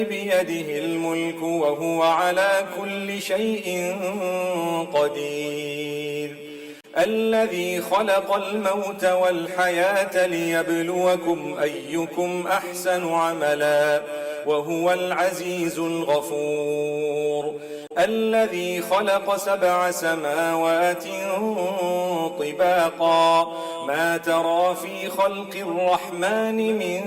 بيده الملك وهو على كل شيء قدير الذي خلق الموت والحياة ليبلوكم أيكم أحسن عملا وهو العزيز الغفور الذي خلق 7 سماوات طباقا ما ترى في خلق الرحمن من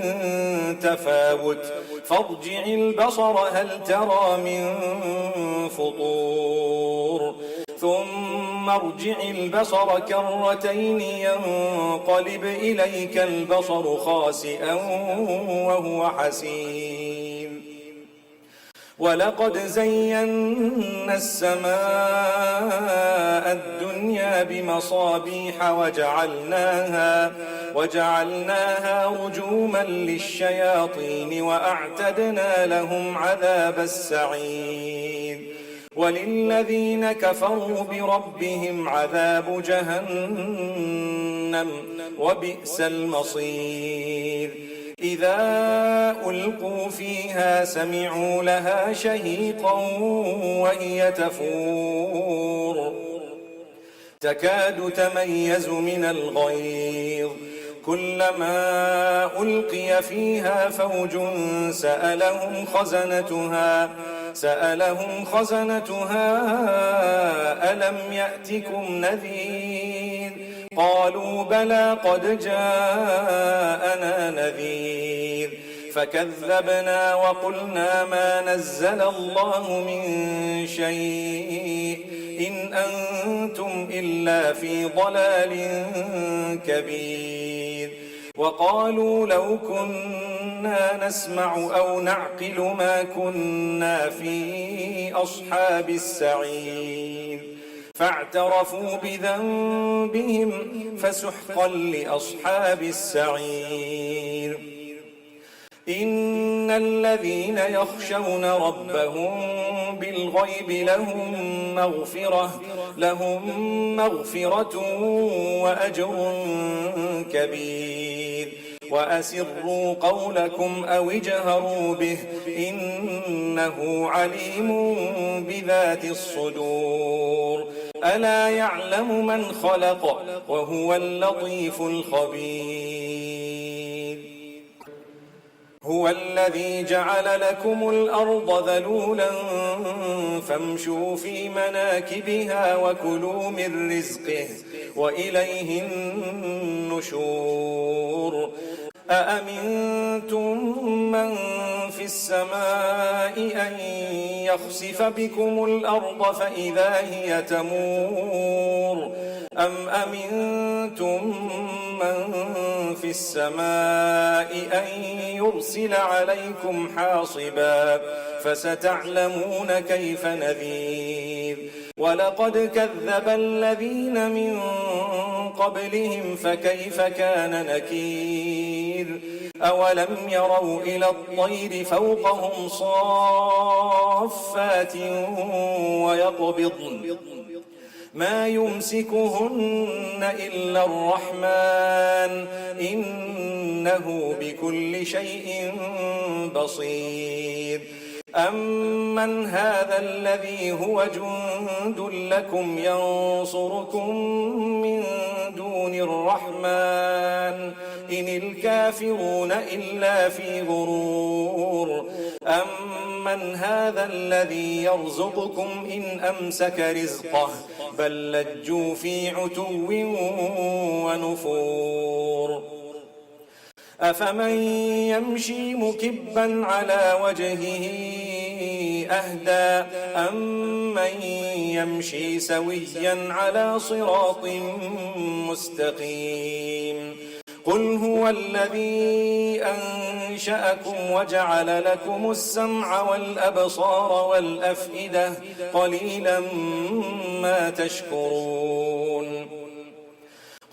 تفاوت فارجع البصر هل ترى من فطور ثم ارجع البصر كرتين ينقلب إليك البصر خاسئا وهو حسير ولقد زينا السماء الدنيا بمصابيح وجعلناها رجوما للشياطين وأعتدنا لهم عذاب السعير وللذين كفروا بربهم عذاب جهنم وبئس المصير إذا ألقوا فيها سمعوا لها شهيقا وهي تفور تكاد تميز من الغيظ كلما ألقي فيها فوج سألهم خزنتها ألم يأتكم نذير قالوا بلى قد جاءنا نذير فكذبنا وقلنا ما نزل الله من شيء إن أنتم إلا في ضلال كبير وقالوا لو كنا نسمع أو نعقل ما كنا في أصحاب السعير فاعترفوا بذنبهم فسحقا لأصحاب السعير إن الذين يخشون ربهم بالغيب لهم مغفرة وأجر كبير وأسروا قولكم أو اجهروا به إنه عليم بذات الصدور ألا يعلم من خلق وهو اللطيف الخبير هو الذي جعل لكم الأرض ذلولا فامشوا في مناكبها وكلوا من رزقه وإليه النشور أأمنتم من في السماء أن يخسف بكم الأرض فإذا هي تمور أم أمنتم من في السماء أن يرسل عليكم حاصبا فستعلمون كيف نذير ولقد كذب الذين من قبلهم فكيف كان نكير أولم يروا إلى الطير فوقهم صافات ويقبضن ما يمسكهن إلا الرحمن إنه بكل شيء بصير أمن هذا الذي هو جند لكم ينصركم من دون الرحمن إن الكافرون إلا في غرور أمن هذا الذي يرزقكم إن أمسك رزقه بل لجوا في عتو ونفور أفمن يمشي مكبا على وجهه أهدى أمن يمشي سويا على صراط مستقيم قل هو الذي أنشأكم وجعل لكم السمع والأبصار والأفئدة قليلا ما تشكرون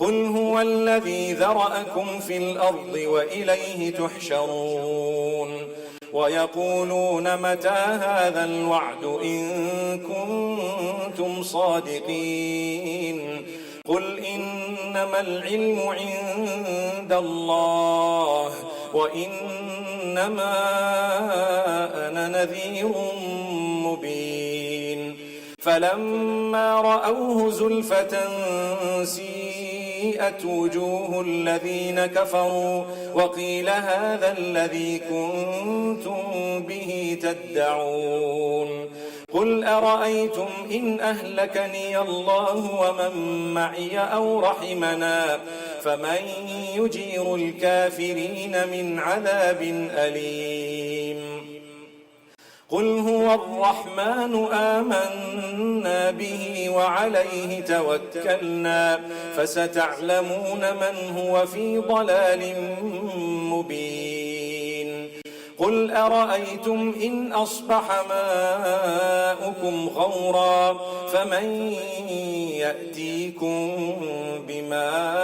قل هو الذي ذرأكم في الأرض وإليه تحشرون ويقولون متى هذا الوعد إن كنتم صادقين قل إنما العلم عند الله وإنما أنا نذير مبين فلما رأوه زلفة سيئت وجوه الذين كفروا وقيل هذا الذي كنتم به تدعون قل أرأيتم إن أهلكني الله ومن معي أو رحمنا فمن يجير الكافرين من عذاب أليم قل هو الرحمن آمنا به وعليه توكلنا فستعلمون من هو في ضلال مبين قل أرأيتم إن أصبح ماؤكم غورا فمن يأتيكم بماء